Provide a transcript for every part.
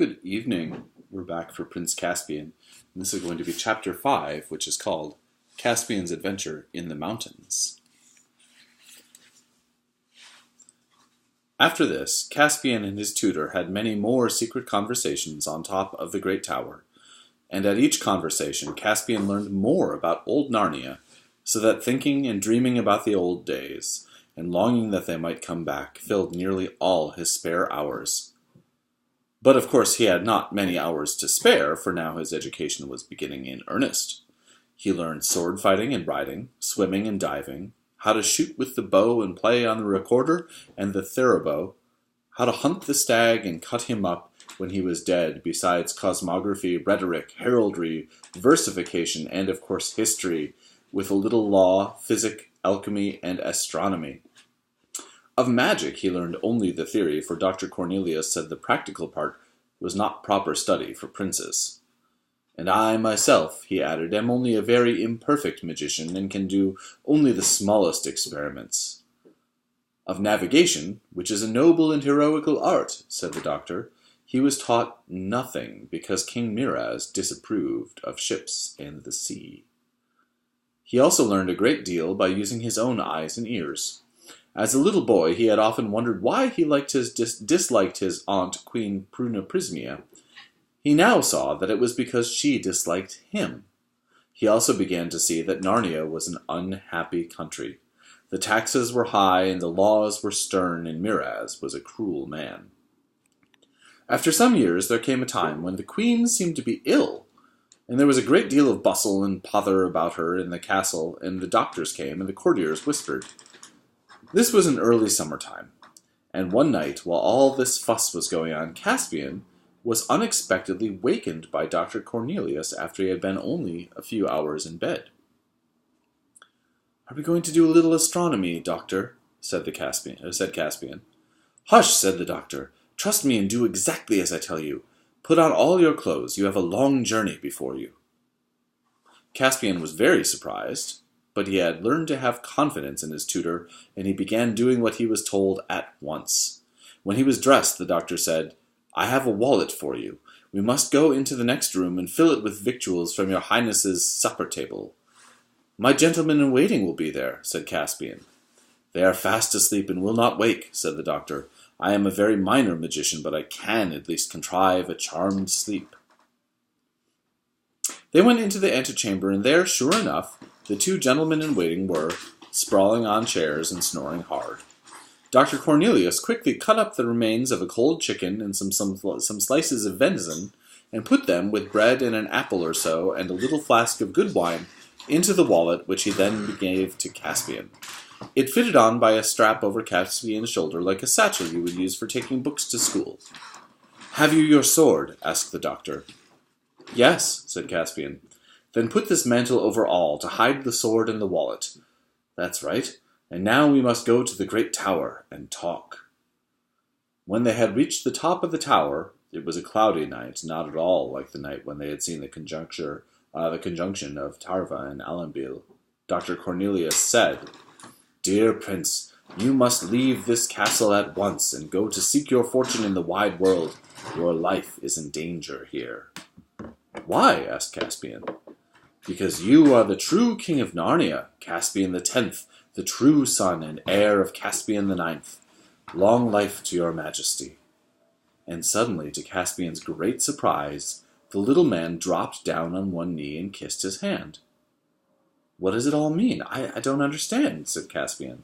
Good evening. We're back for Prince Caspian. And this is going to be Chapter 5, which is called Caspian's Adventure in the Mountains. After this, Caspian and his tutor had many more secret conversations on top of the great tower, and at each conversation Caspian learned more about old Narnia, so that thinking and dreaming about the old days, and longing that they might come back, filled nearly all his spare hours. But of course he had not many hours to spare, for now his education was beginning in earnest. He learned sword fighting and riding, swimming and diving, how to shoot with the bow and play on the recorder and the thuribow, how to hunt the stag and cut him up when he was dead, besides cosmography, rhetoric, heraldry, versification, and of course history, with a little law, physic, alchemy, and astronomy. Of magic he learned only the theory, for Dr. Cornelius said the practical part was not proper study for princes. And I myself, he added, am only a very imperfect magician, and can do only the smallest experiments. Of navigation, which is a noble and heroical art, said the doctor, he was taught nothing, because King Miraz disapproved of ships and the sea. He also learned a great deal by using his own eyes and ears. As a little boy, he had often wondered why he disliked his aunt, Queen Prunaprismia. He now saw that it was because she disliked him. He also began to see that Narnia was an unhappy country. The taxes were high, and the laws were stern, and Miraz was a cruel man. After some years, there came a time when the queen seemed to be ill, and there was a great deal of bustle and pother about her in the castle, and the doctors came, and the courtiers whispered. This was in early summertime, and one night, while all this fuss was going on, Caspian was unexpectedly wakened by Dr. Cornelius after he had been only a few hours in bed. "Are we going to do a little astronomy, doctor?" said Caspian. "Hush," said the doctor. "Trust me and do exactly as I tell you. Put on all your clothes. You have a long journey before you." Caspian was very surprised, but he had learned to have confidence in his tutor, and he began doing what he was told at once. When he was dressed, the doctor said, "I have a wallet for you. We must go into the next room and fill it with victuals from your highness's supper table." "My gentlemen in waiting will be there," said Caspian. "They are fast asleep and will not wake," said the doctor. "I am a very minor magician, but I can at least contrive a charmed sleep." They went into the antechamber, and there, sure enough, the two gentlemen in waiting were, sprawling on chairs and snoring hard. Dr. Cornelius quickly cut up the remains of a cold chicken and some slices of venison, and put them, with bread and an apple or so, and a little flask of good wine, into the wallet, which he then gave to Caspian. It fitted on by a strap over Caspian's shoulder, like a satchel you would use for taking books to school. "Have you your sword?" asked the doctor. "Yes," said Caspian. "Then put this mantle over all, to hide the sword and the wallet." "That's right. And now we must go to the great tower and talk." When they had reached the top of the tower, it was a cloudy night, not at all like the night when they had seen the conjunction of Tarva and Alambil. Dr. Cornelius said, "Dear Prince, you must leave this castle at once and go to seek your fortune in the wide world. Your life is in danger here." "Why?" asked Caspian. "Because you are the true king of Narnia, Caspian the 10th, the true son and heir of Caspian the 9th. Long life to your majesty." And suddenly, to Caspian's great surprise, the little man dropped down on one knee and kissed his hand. "What does it all mean? I don't understand," said Caspian.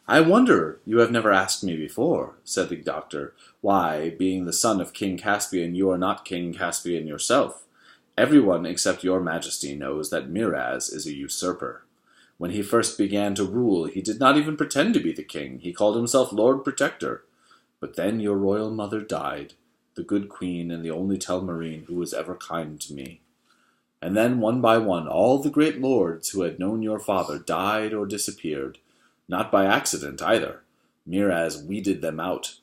"I wonder you have never asked me before," said the doctor, "why, being the son of King Caspian, you are not King Caspian yourself. Everyone except your majesty knows that Miraz is a usurper. When he first began to rule, he did not even pretend to be the king. He called himself Lord Protector. But then your royal mother died, the good queen and the only Telmarine who was ever kind to me. And then, one by one, all the great lords who had known your father died or disappeared. Not by accident, either. Miraz weeded them out.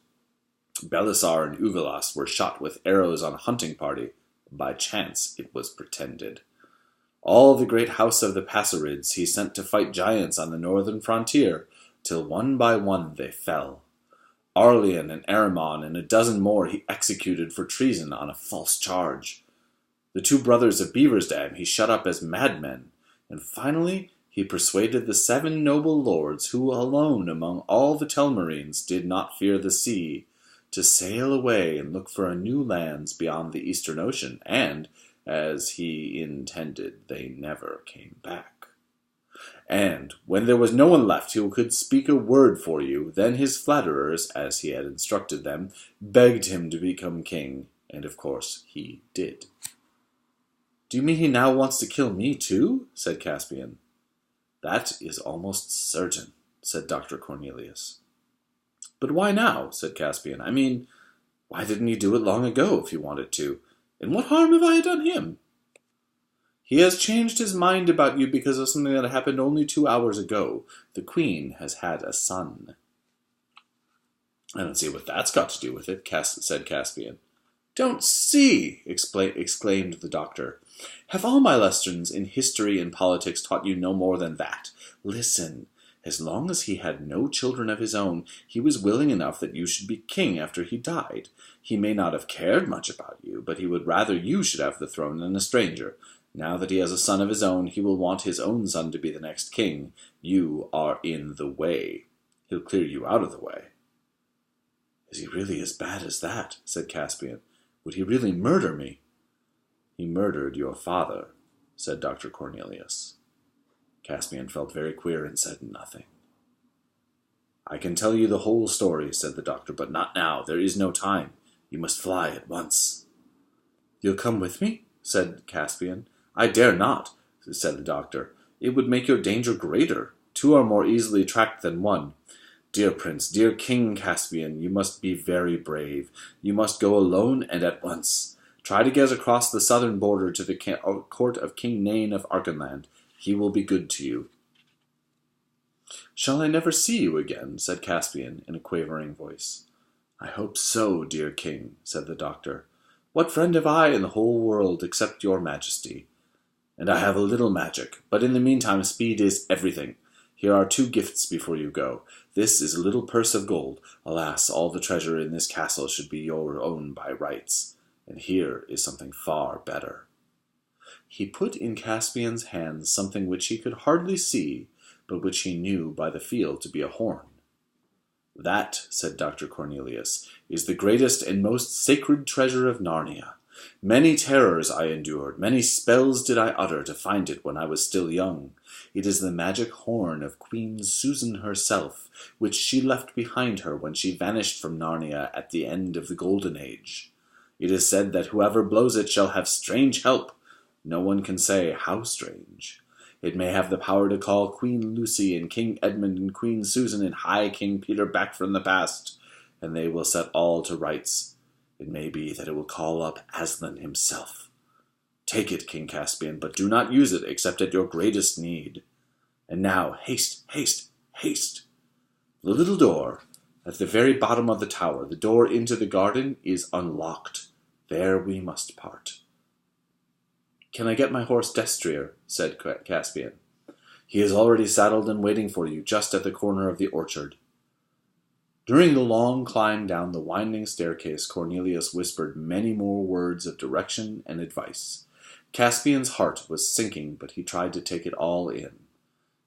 Belisar and Uvilas were shot with arrows on a hunting party. By chance, it was pretended. All the great house of the Passerids he sent to fight giants on the northern frontier, till one by one they fell. Arlian and Aramon and a dozen more he executed for treason on a false charge. The 2 brothers of Beaversdam he shut up as madmen, and finally he persuaded the 7 noble lords, who alone among all the Telmarines did not fear the sea, to sail away and look for a new lands beyond the Eastern Ocean, and, as he intended, they never came back. And when there was no one left who could speak a word for you, then his flatterers, as he had instructed them, begged him to become king, and of course he did. "Do you mean he now wants to kill me too?" said Caspian. "That is almost certain," said Dr. Cornelius. "But why now?" said Caspian. "I mean, why didn't he do it long ago if he wanted to? And what harm have I done him?" "He has changed his mind about you because of something that happened only 2 hours ago. The Queen has had a son." "I don't see what that's got to do with it," said Caspian. "Don't see!" exclaimed the doctor. "Have all my lessons in history and politics taught you no more than that? Listen. As long as he had no children of his own, he was willing enough that you should be king after he died. He may not have cared much about you, but he would rather you should have the throne than a stranger. Now that he has a son of his own, he will want his own son to be the next king. You are in the way. He'll clear you out of the way." "Is he really as bad as that?" said Caspian. "Would he really murder me?" "He murdered your father," said Dr. Cornelius. Caspian felt very queer and said nothing. "I can tell you the whole story," said the doctor, "but not now. There is no time. You must fly at once." "You'll come with me?" said Caspian. "I dare not," said the doctor. "It would make your danger greater. 2 are more easily tracked than 1. Dear Prince, dear King Caspian, you must be very brave. You must go alone and at once. Try to get across the southern border to the court of King Nain of Archenland. He will be good to you." "Shall I never see you again?" said Caspian in a quavering voice. "I hope so, dear King," said the doctor. "What friend have I in the whole world except your majesty? And I have a little magic, but in the meantime speed is everything. Here are 2 gifts before you go. This is a little purse of gold. Alas, all the treasure in this castle should be your own by rights. And here is something far better." He put in Caspian's hands something which he could hardly see, but which he knew by the feel to be a horn. "That," said Dr. Cornelius, "is the greatest and most sacred treasure of Narnia. Many terrors I endured, many spells did I utter to find it when I was still young. It is the magic horn of Queen Susan herself, which she left behind her when she vanished from Narnia at the end of the Golden Age. It is said that whoever blows it shall have strange help. No one can say how strange. It may have the power to call Queen Lucy and King Edmund and Queen Susan and High King Peter back from the past, and they will set all to rights. It may be that it will call up Aslan himself. Take it, King Caspian, but do not use it except at your greatest need. And now, haste, haste, haste. The little door, at the very bottom of the tower, the door into the garden, is unlocked. There we must part." "Can I get my horse Destrier?" said Caspian. "He is already saddled and waiting for you, just at the corner of the orchard." During the long climb down the winding staircase, Cornelius whispered many more words of direction and advice. Caspian's heart was sinking, but he tried to take it all in.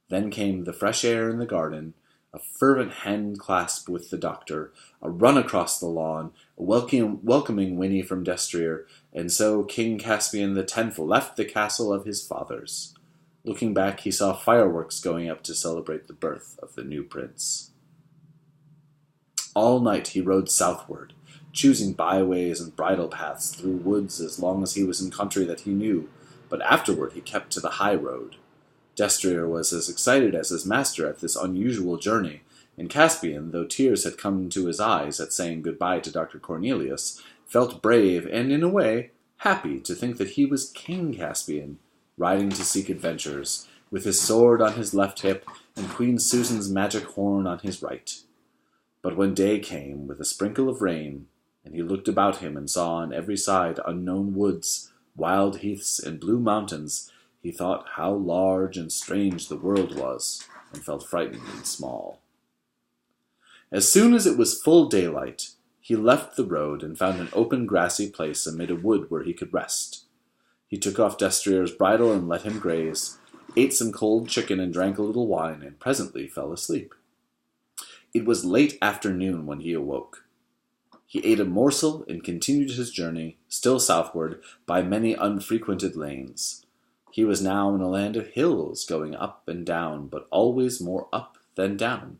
Then came the fresh air in the garden, a fervent hand clasp with the doctor, a run across the lawn, a welcoming whinny from Destrier, and so King Caspian X left the castle of his fathers. Looking back, he saw fireworks going up to celebrate the birth of the new prince. All night he rode southward, choosing byways and bridle paths through woods as long as he was in country that he knew, but afterward he kept to the high road. Destrier was as excited as his master at this unusual journey, and Caspian, though tears had come to his eyes at saying goodbye to Dr. Cornelius, felt brave and, in a way, happy to think that he was King Caspian, riding to seek adventures, with his sword on his left hip and Queen Susan's magic horn on his right. But when day came, with a sprinkle of rain, and he looked about him and saw on every side unknown woods, wild heaths, and blue mountains, he thought how large and strange the world was, and felt frightened and small. As soon as it was full daylight, he left the road and found an open grassy place amid a wood where he could rest. He took off Destrier's bridle and let him graze, ate some cold chicken and drank a little wine, and presently fell asleep. It was late afternoon when he awoke. He ate a morsel and continued his journey, still southward, by many unfrequented lanes. He was now in a land of hills, going up and down, but always more up than down.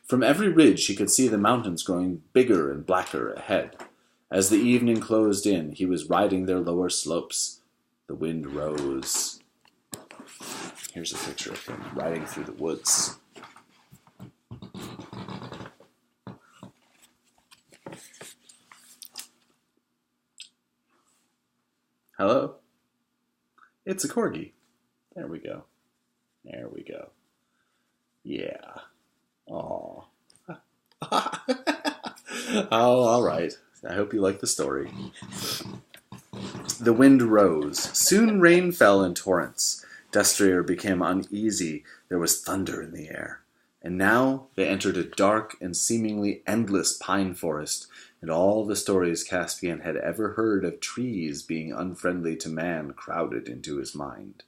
From every ridge he could see the mountains growing bigger and blacker ahead. As the evening closed in, he was riding their lower slopes. The wind rose. Here's a picture of him riding through the woods. Hello? It's a corgi. There we go. There we go. Yeah. Aw. Oh, all right. I hope you like the story. The wind rose. Soon rain fell in torrents. Destrier became uneasy. There was thunder in the air. And now they entered a dark and seemingly endless pine forest, and all the stories Caspian had ever heard of trees being unfriendly to man crowded into his mind.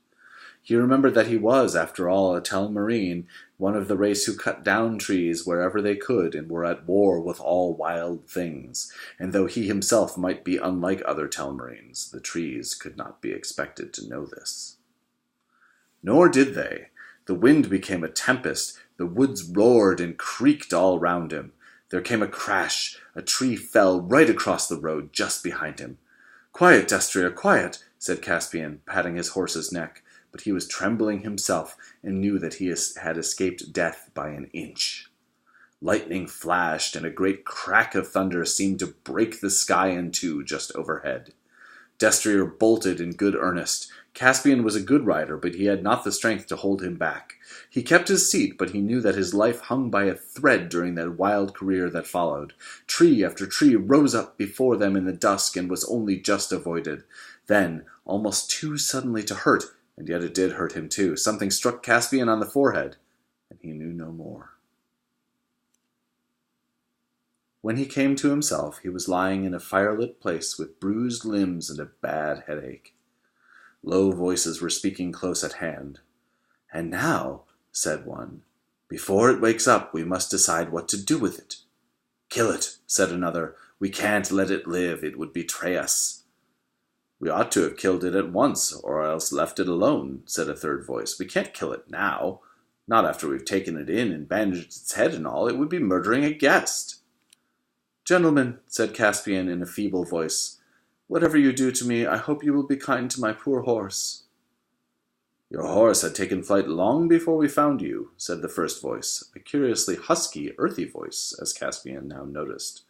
He remembered that he was, after all, a Telmarine, one of the race who cut down trees wherever they could and were at war with all wild things, and though he himself might be unlike other Telmarines, the trees could not be expected to know this. Nor did they. The wind became a tempest, the woods roared and creaked all round him. There came a crash. A tree fell right across the road just behind him. "Quiet, Destrier, quiet," said Caspian, patting his horse's neck, but he was trembling himself and knew that he had escaped death by an inch. Lightning flashed, and a great crack of thunder seemed to break the sky in two just overhead. Destrier bolted in good earnest. Caspian was a good rider, but he had not the strength to hold him back. He kept his seat, but he knew that his life hung by a thread during that wild career that followed. Tree after tree rose up before them in the dusk and was only just avoided. Then, almost too suddenly to hurt, and yet it did hurt him too, something struck Caspian on the forehead, and he knew no more. When he came to himself, he was lying in a firelit place with bruised limbs and a bad headache. Low voices were speaking close at hand. "And now," said one, "before it wakes up, we must decide what to do with it." "Kill it," said another. "We can't let it live. It would betray us." "We ought to have killed it at once, or else left it alone," said a third voice. "We can't kill it now. Not after we've taken it in and bandaged its head and all. It would be murdering a guest." "Gentlemen," said Caspian in a feeble voice, "whatever you do to me, I hope you will be kind to my poor horse." "Your horse had taken flight long before we found you," said the first voice, a curiously husky, earthy voice, as Caspian now noticed.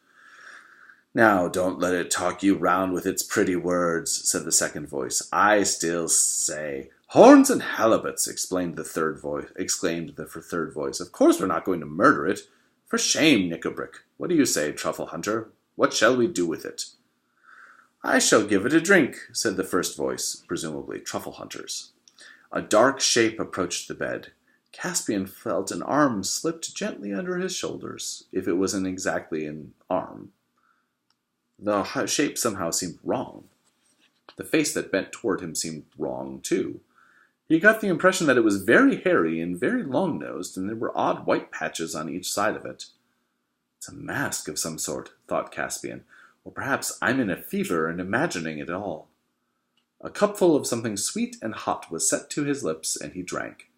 "Now, don't let it talk you round with its pretty words," said the second voice. "I still say—" "Horns and halibuts!" exclaimed the third voice. "Of course we're not going to murder it. For shame, Knickerbrick! What do you say, Truffle Hunter? What shall we do with it?" "I shall give it a drink," said the first voice, presumably Truffle Hunter's. A dark shape approached the bed. Caspian felt an arm slipped gently under his shoulders, if it wasn't exactly an arm. The shape somehow seemed wrong. The face that bent toward him seemed wrong, too. He got the impression that it was very hairy and very long-nosed, and there were odd white patches on each side of it. "It's a mask of some sort," thought Caspian, "or perhaps I'm in a fever and imagining it all." A cupful of something sweet and hot was set to his lips, and he drank.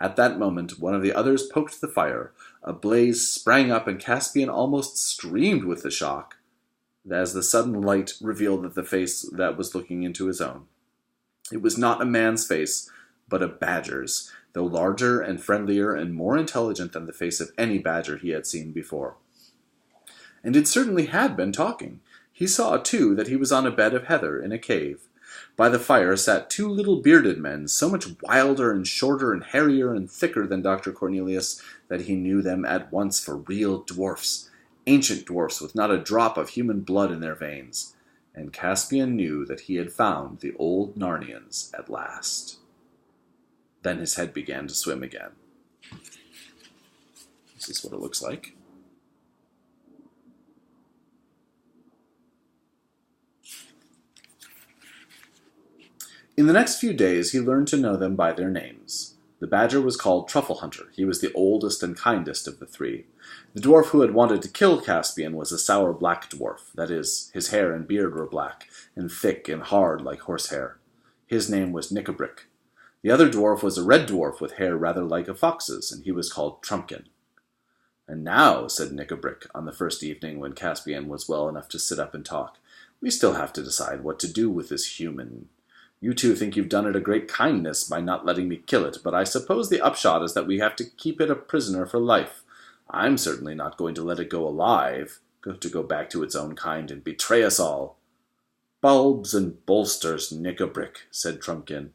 At that moment, one of the others poked the fire. A blaze sprang up, and Caspian almost screamed with the shock, as the sudden light revealed that the face that was looking into his own. It was not a man's face, but a badger's, though larger and friendlier and more intelligent than the face of any badger he had seen before. And it certainly had been talking. He saw, too, that he was on a bed of heather in a cave. By the fire sat two little bearded men, so much wilder and shorter and hairier and thicker than Dr. Cornelius that he knew them at once for real dwarfs, ancient dwarfs with not a drop of human blood in their veins. And Caspian knew that he had found the old Narnians at last. Then his head began to swim again. This is what it looks like. In the next few days he learned to know them by their names. The badger was called Truffle Hunter. He was the oldest and kindest of the three. The dwarf who had wanted to kill Caspian was a sour black dwarf. That is, his hair and beard were black, and thick and hard like horsehair. His name was Knickerbrick. The other dwarf was a red dwarf with hair rather like a fox's, and he was called Trumpkin. "And now," said Knickerbrick, on the first evening when Caspian was well enough to sit up and talk, "we still have to decide what to do with this human. You two think you've done it a great kindness by not letting me kill it, but I suppose the upshot is that we have to keep it a prisoner for life. I'm certainly not going to let it go alive, to go back to its own kind and betray us all." "Bulbs and bolsters, Knickerbrick," said Trumpkin.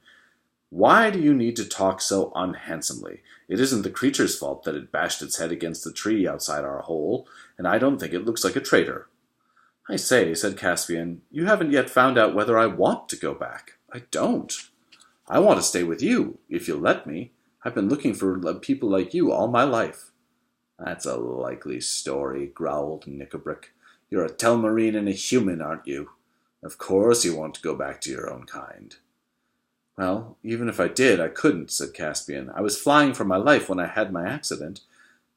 "Why do you need to talk so unhandsomely? It isn't the creature's fault that it bashed its head against the tree outside our hole, and I don't think it looks like a traitor." "I say," said Caspian, "you haven't yet found out whether I want to go back." "I don't. I want to stay with you, if you'll let me. I've been looking for people like you all my life." "That's a likely story," growled Knickerbrick. "You're a Telmarine and a human, aren't you? Of course you want to go back to your own kind." "Well, even if I did, I couldn't," said Caspian. "I was flying for my life when I had my accident.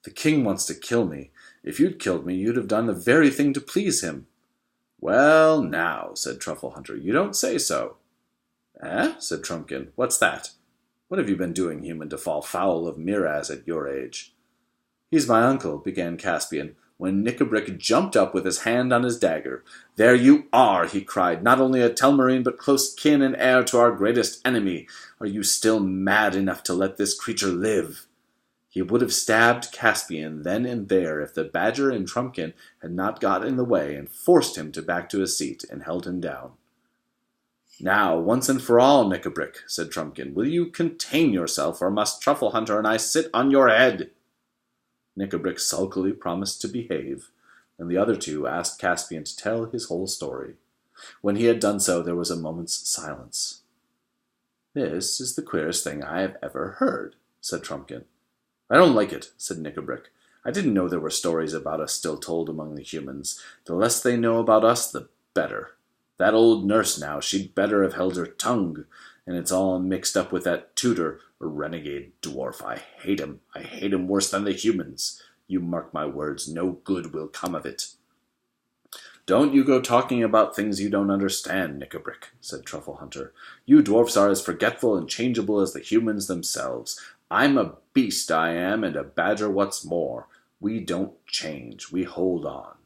The king wants to kill me. If you'd killed me, you'd have done the very thing to please him." "Well, now," said Truffle Hunter, "you don't say so." "Eh?" said Trumpkin. "What's that? What have you been doing, human, to fall foul of Miraz at your age?" "He's my uncle," began Caspian, when Knickerbrick jumped up with his hand on his dagger. "There you are," he cried, "not only a Telmarine, but close kin and heir to our greatest enemy. Are you still mad enough to let this creature live?" He would have stabbed Caspian then and there if the badger and Trumpkin had not got in the way and forced him back to his seat and held him down. "Now, once and for all, Knickerbrick," said Trumpkin, "will you contain yourself, or must Truffle Hunter and I sit on your head?" Knickerbrick sulkily promised to behave, and the other two asked Caspian to tell his whole story. When he had done so, there was a moment's silence. "This is the queerest thing I have ever heard," said Trumpkin. "I don't like it," said Knickerbrick. "I didn't know there were stories about us still told among the humans. The less they know about us, the better. That old nurse now, she'd better have held her tongue, and it's all mixed up with that tutor, a renegade dwarf. I hate him. I hate him worse than the humans. You mark my words, no good will come of it." "Don't you go talking about things you don't understand, Knickerbrick," said Truffle Hunter. "You dwarfs are as forgetful and changeable as the humans themselves. I'm a beast, I am, and a badger what's more. We don't change. We hold on.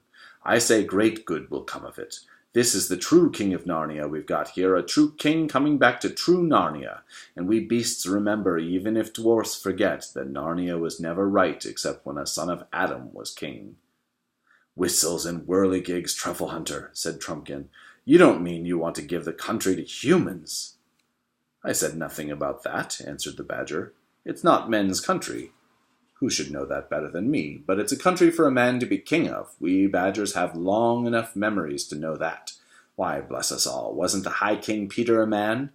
I say great good will come of it. This is the true king of Narnia we've got here, a true king coming back to true Narnia, and we beasts remember, even if dwarfs forget, that Narnia was never right except when a son of Adam was king." "Whistles and whirligigs, Truffle Hunter," said Trumpkin. "You don't mean you want to give the country to humans?" "I said nothing about that," answered the badger. "It's not men's country. Who should know that better than me? But it's a country for a man to be king of. We badgers have long enough memories to know that. Why, bless us all, wasn't the High King Peter a man?"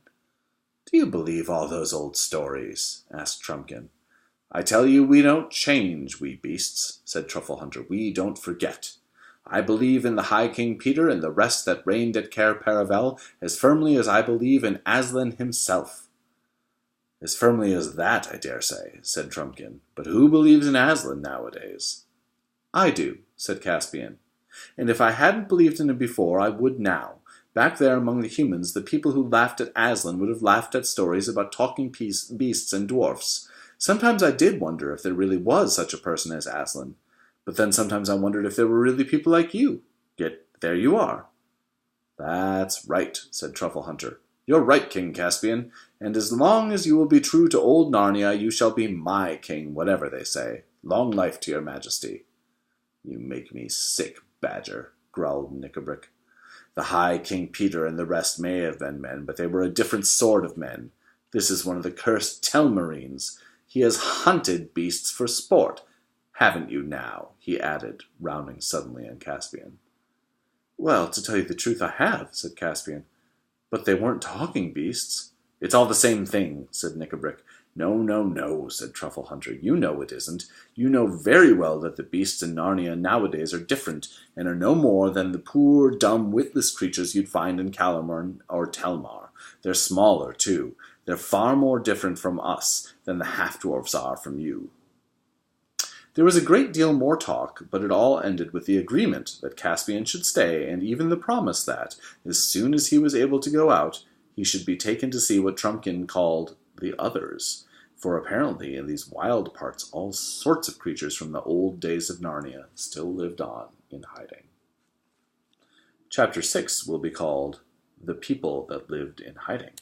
"Do you believe all those old stories?" asked Trumpkin. "I tell you we don't change, we beasts," said Truffle Hunter. "We don't forget. I believe in the High King Peter and the rest that reigned at Cair Paravel as firmly as I believe in Aslan himself." "As firmly as that, I dare say," said Trumpkin. "But who believes in Aslan nowadays?" "I do," said Caspian. "And if I hadn't believed in him before, I would now. Back there among the humans, the people who laughed at Aslan would have laughed at stories about talking beasts and dwarfs. Sometimes I did wonder if there really was such a person as Aslan. But then sometimes I wondered if there were really people like you. Yet there you are." "That's right," said Truffle Hunter. "You're right, King Caspian, and as long as you will be true to old Narnia, you shall be my king, whatever they say. Long life to your majesty." "You make me sick, badger," growled Knickerbrick. "The High King Peter and the rest may have been men, but they were a different sort of men. This is one of the cursed Telmarines. He has hunted beasts for sport. Haven't you now?" he added, rounding suddenly on Caspian. "Well, to tell you the truth, I have," said Caspian. "But they weren't talking beasts." "It's all the same thing," said Knickerbrick. "No, no, no," said Truffle Hunter. "You know it isn't. You know very well that the beasts in Narnia nowadays are different, and are no more than the poor, dumb, witless creatures you'd find in Calamorn or Telmar. They're smaller, too. They're far more different from us than the half-dwarfs are from you." There was a great deal more talk, but it all ended with the agreement that Caspian should stay, and even the promise that, as soon as he was able to go out, he should be taken to see what Trumpkin called the others, for apparently in these wild parts all sorts of creatures from the old days of Narnia still lived on in hiding. Chapter 6 will be called The People That Lived in Hiding,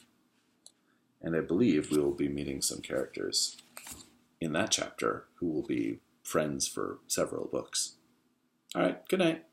and I believe we will be meeting some characters in that chapter who will be friends for several books. All right, good night.